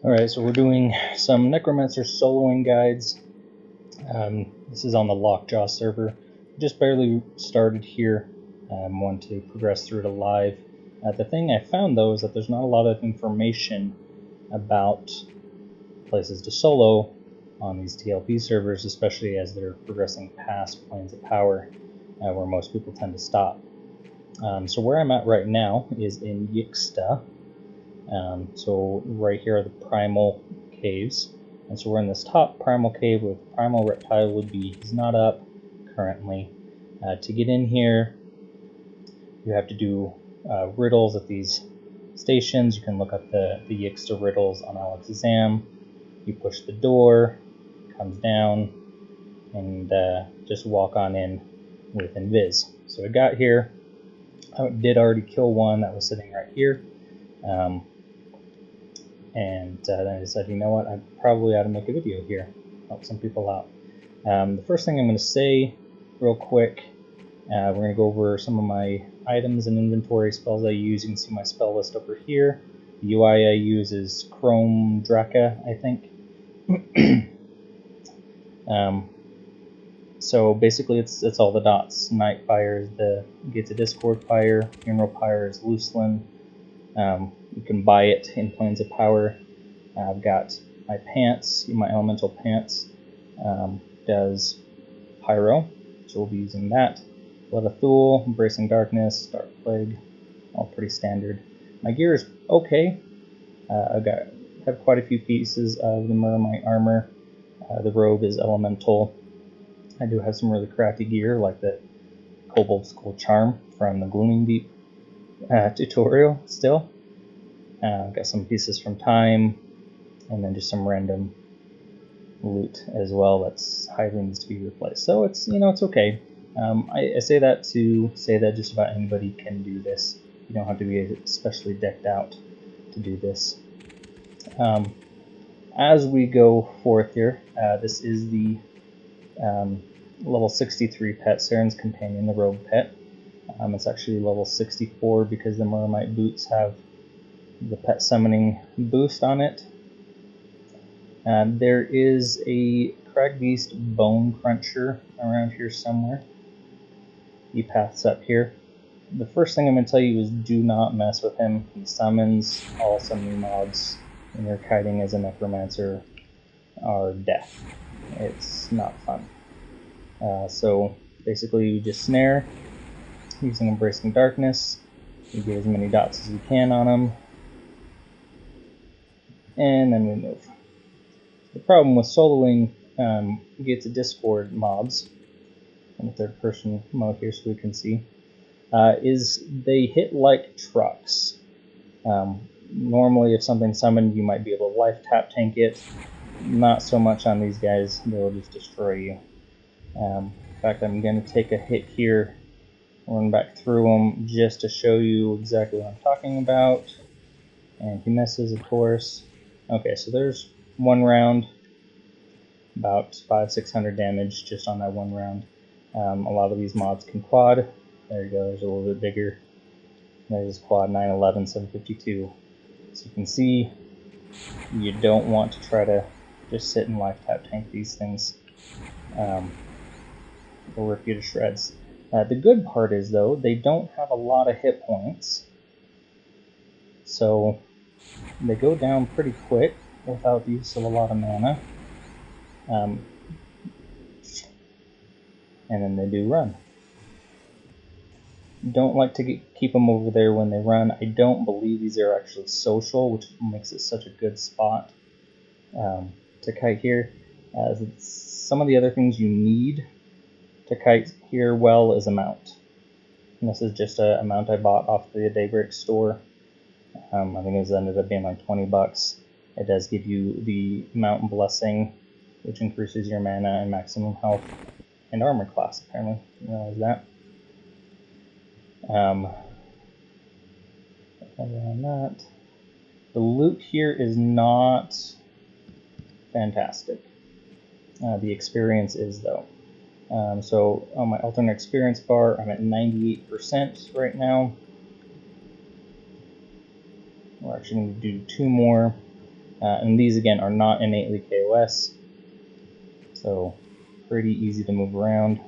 Alright, so we're doing some Necromancer soloing guides. This is on the Lockjaw server. Just barely started here. Want to progress through to live. The thing I found though is that there's not a lot of information about places to solo on these TLP servers, especially as they're progressing past Planes of Power, where most people tend to stop. So where I'm at right now is in Yixta. So right here are the primal caves, and so we're in this top primal cave with primal reptile would be. He's not up currently. To get in here, you have to do riddles at these stations. You can look up the Yixta riddles on Alakazam. You push the door, it comes down, and just walk on in with Invis. So I got here. I did already kill one that was sitting right here. And then I decided, you know what, I probably ought to make a video here, help some people out. The first thing I'm going to say real quick, we're going to go over some of my items and inventory spells I use. You can see my spell list over here. The UI I use is Chrome Draka, I think. So basically it's all the dots. Nightfire is the Gates of Discord Fire, Funeral Pyre is Lucelyn. You can buy it in Planes of Power. I've got my pants, my elemental pants, does Pyro, so we'll be using that. Levithul, Embracing Darkness, Dark Plague, all pretty standard. My gear is okay. Have quite a few pieces of the Mermite armor. The robe is elemental. I do have some really crafty gear, like the Cobalt Skull Charm from the Glooming Deep tutorial still. Got some pieces from Time, and then just some random loot as well that's highly needs to be replaced. So it's, it's okay. I say that to say that just about anybody can do this. You don't have to be especially decked out to do this. As we go forth here, this is the level 63 pet, Saren's Companion, the Rogue pet. It's actually level 64 because the Mermite boots have the pet summoning boost on it. There is a Cragbeast Bone Cruncher around here somewhere. He paths up here. The first thing I'm going to tell you is do not mess with him. He summons all summoning mobs when you're kiting as a Necromancer are death. It's not fun. So basically you just snare using Embracing Darkness. You get as many dots as you can on him. And then we move. The problem with soloing Gates of Discord mobs, in the third person mode here so we can see, is they hit like trucks. Normally if something's summoned you might be able to life tap tank it. Not so much on these guys, they'll just destroy you. In fact, I'm going to take a hit here, run back through them just to show you exactly what I'm talking about. And he misses, of course. Okay, so there's one round, about 500-600 damage just on that one round. A lot of these mods can quad. There you go, there's a little bit bigger. There's quad 911, 752. So you can see you don't want to try to just sit and life tap tank these things. They'll rip you to shreds. The good part is though, they don't have a lot of hit points. So they go down pretty quick without the use of a lot of mana. And then they do run. Don't like to keep them over there when they run. I don't believe these are actually social, which makes it such a good spot to kite here. Some of the other things you need to kite here well is a mount. And this is just a mount I bought off the Daybreak store. I think it ended up being like 20 bucks. It does give you the Mountain Blessing, which increases your mana and maximum health and armor class, apparently. Didn't realize that. Around that. The loot here is not fantastic. The experience is, though. So on my alternate experience bar, I'm at 98% right now. We're actually going to do 2 more. And these again are not innately KOS, so pretty easy to move around.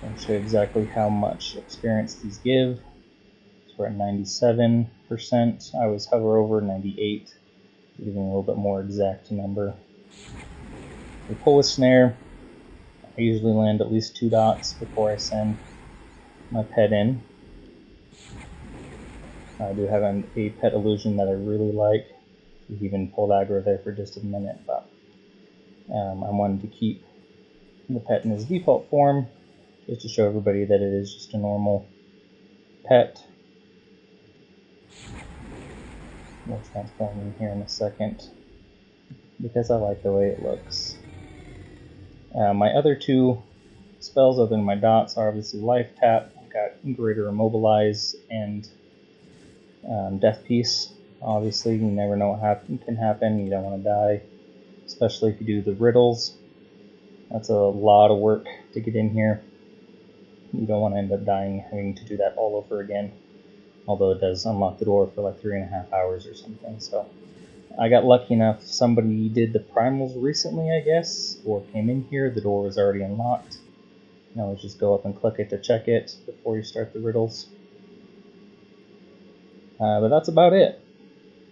I'll show you exactly how much experience these give. So we're at 97%. I always hover over 98, giving a little bit more exact number. We pull a snare. I usually land at least 2 dots before I send my pet in. I do have a pet illusion that I really like. We've even pulled aggro there for just a minute, but I wanted to keep the pet in his default form, just to show everybody that it is just a normal pet. We'll transform him here in a second, because I like the way it looks. My other 2 spells other than my dots are obviously Life Tap. I've got Greater Immobilize and Death Piece. Obviously, you never know what can happen. You don't want to die, especially if you do the riddles. That's a lot of work to get in here. You don't want to end up dying having to do that all over again. Although it does unlock the door for like 3.5 hours or something. So I got lucky enough. Somebody did the primals recently, I guess, or came in here. The door was already unlocked. Now let's just go up and click it to check it before you start the riddles. But that's about it.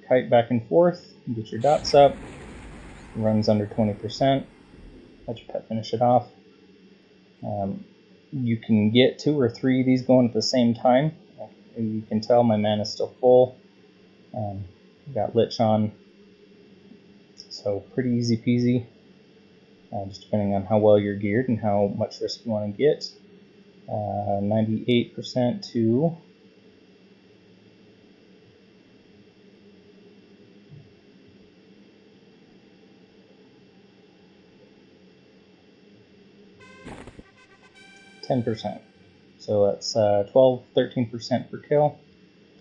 Kite back and forth, get your dots up, runs under 20%, let your pet finish it off. You can get 2 or 3 of these going at the same time. You can tell my mana is still full. Got Lich on, so pretty easy peasy, just depending on how well you're geared and how much risk you want to get. 98% to 10%. So that's 12-13% per kill.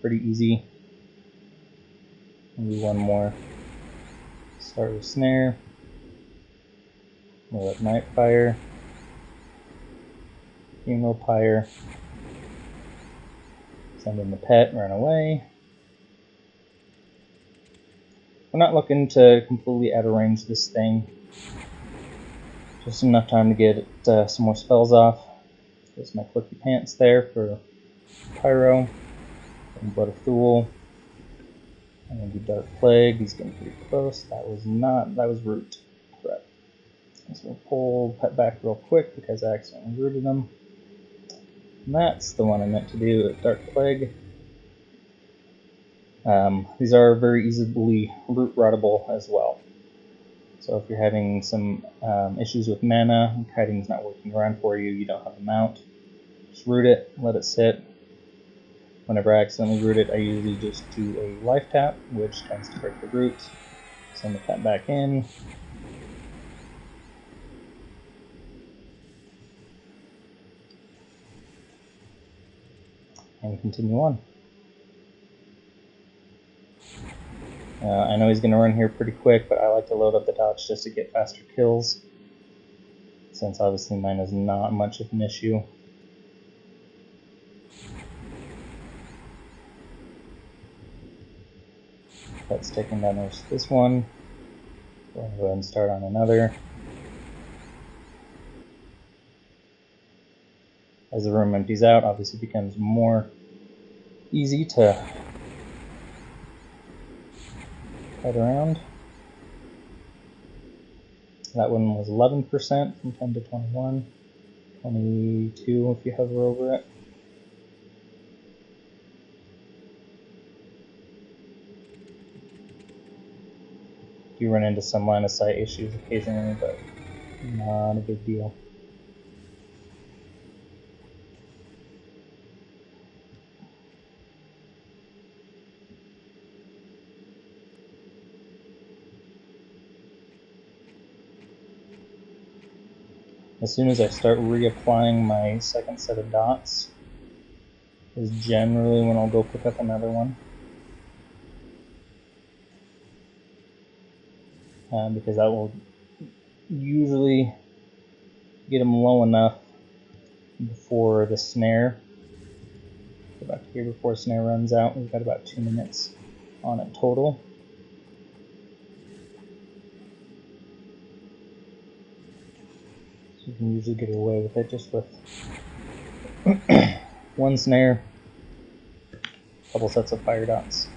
Pretty easy. Maybe one more. Start with Snare. Roll up Nightfire. Funeral Pyre. Send in the pet, run away. We're not looking to completely out of range this thing. Just enough time to get some more spells off. There's my Clicky Pants there for Pyro. And Blood of Thule. I'm going to do Dark Plague. He's getting pretty close. That was Root. Correct. So we'll pull Pet back real quick because I accidentally rooted him. And that's the one I meant to do, Dark Plague. These are very easily root rottable as well. So if you're having some issues with mana, and kiting's not working around for you, you don't have a mount, just root it, let it sit. Whenever I accidentally root it, I usually just do a life tap, which tends to break the root. Send the pet back in. And continue on. I know he's going to run here pretty quick, but I like to load up the dots just to get faster kills, since obviously mine is not much of an issue. That's taking down this one. Go ahead and start on another. As the room empties out, obviously it becomes more easy to cut around. That one was 11% from 10 to 21. 22 if you hover over it. You run into some line of sight issues occasionally, but not a big deal. As soon as I start reapplying my second set of dots is generally when I'll go pick up another one. Because that will usually get them low enough before the snare. Go back here before snare runs out. We've got about 2 minutes on it total. can usually get away with it just with one snare, a couple sets of fire dots.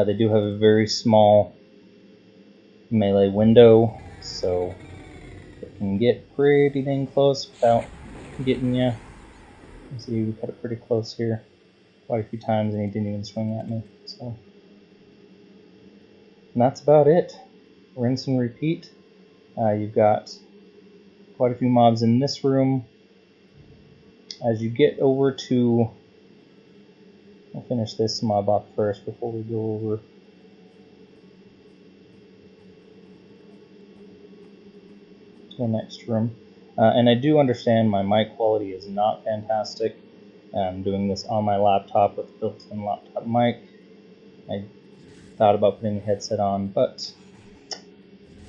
They do have a very small melee window, so it can get pretty dang close without getting you. See, we cut it pretty close here quite a few times, and he didn't even swing at me. So, and that's about it. Rinse and repeat. You've got quite a few mobs in this room. As you get over to, I'll finish this mob off first before we go over. To the next room. And I do understand my mic quality is not fantastic. I'm doing this on my laptop with a built-in laptop mic. I thought about putting a headset on, but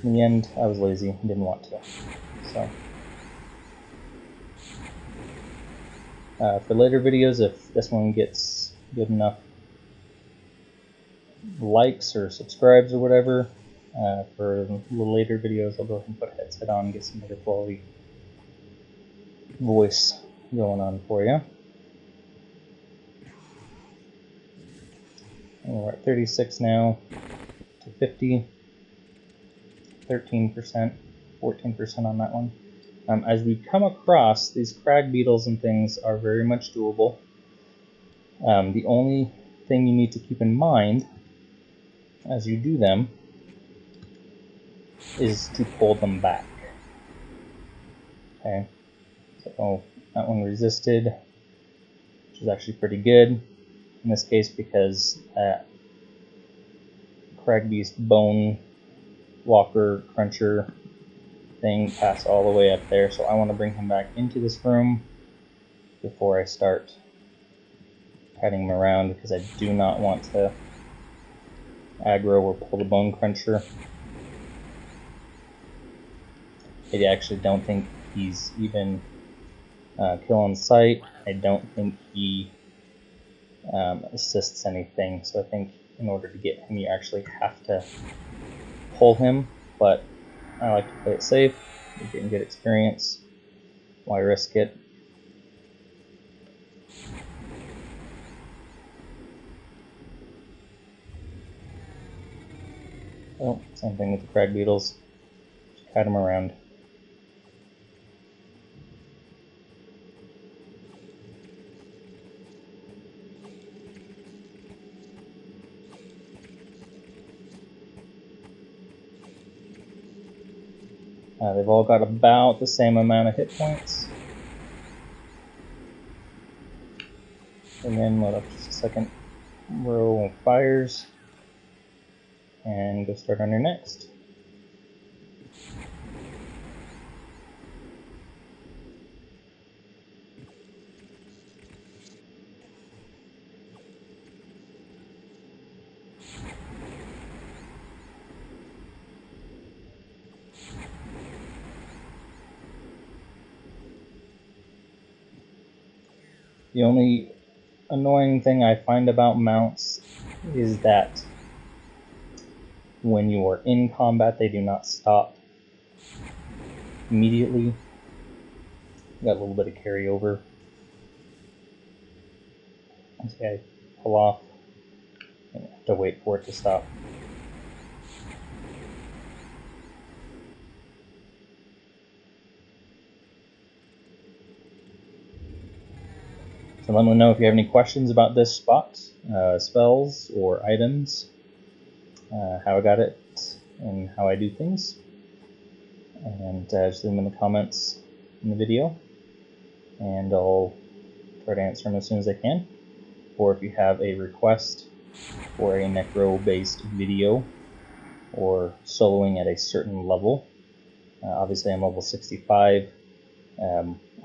in the end I was lazy and didn't want to. So for later videos, if this one gets good enough likes or subscribes or whatever, for a little later videos I'll go ahead and put a headset on and get some better quality voice going on for you. And we're at 36 now to 50, 13%, 14% on that one. As we come across, these crag beetles and things are very much doable. The only thing you need to keep in mind as you do them is to pull them back. Okay, so that one resisted, which is actually pretty good in this case because that crag beast bone walker cruncher thing passed all the way up there, so I want to bring him back into this room before I start cutting him around because I do not want to aggro or pull the bone cruncher. I actually don't think he's even kill on sight. I don't think he assists anything, so I think in order to get him you actually have to pull him, but I like to play it safe. You're getting good experience. Why risk it? Oh, same thing with the crag beetles. Just cut them around. They've all got about the same amount of hit points. And then load up just a second row of fires and go start on your next. The only annoying thing I find about mounts is that when you are in combat, they do not stop immediately. Got a little bit of carryover. Okay, I pull off and have to wait for it to stop. So let me know if you have any questions about this spot, spells or items, how I got it, and how I do things. And just leave them in the comments in the video, and I'll try to answer them as soon as I can. Or if you have a request for a necro-based video or soloing at a certain level, obviously I'm level 65.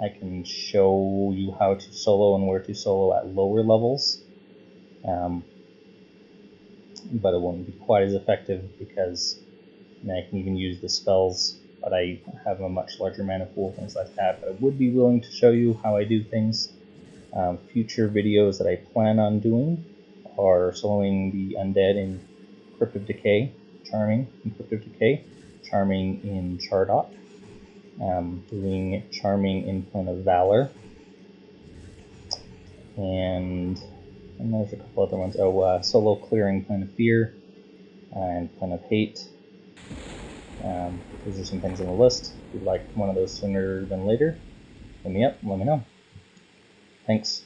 I can show you how to solo and where to solo at lower levels, but it won't be quite as effective because I can even use the spells but I have a much larger mana pool, things like that. But I would be willing to show you how I do things. Future videos that I plan on doing are soloing the undead in Crypt of Decay, Charming in Crypt of Decay, Charming in Chardot, doing Charming in Plan of Valor, and there's a couple other ones. Oh, solo clearing Plan of Fear and Plan of Hate. Those are some things on the list. If you'd like one of those sooner than later, hit me up, let me know. Thanks.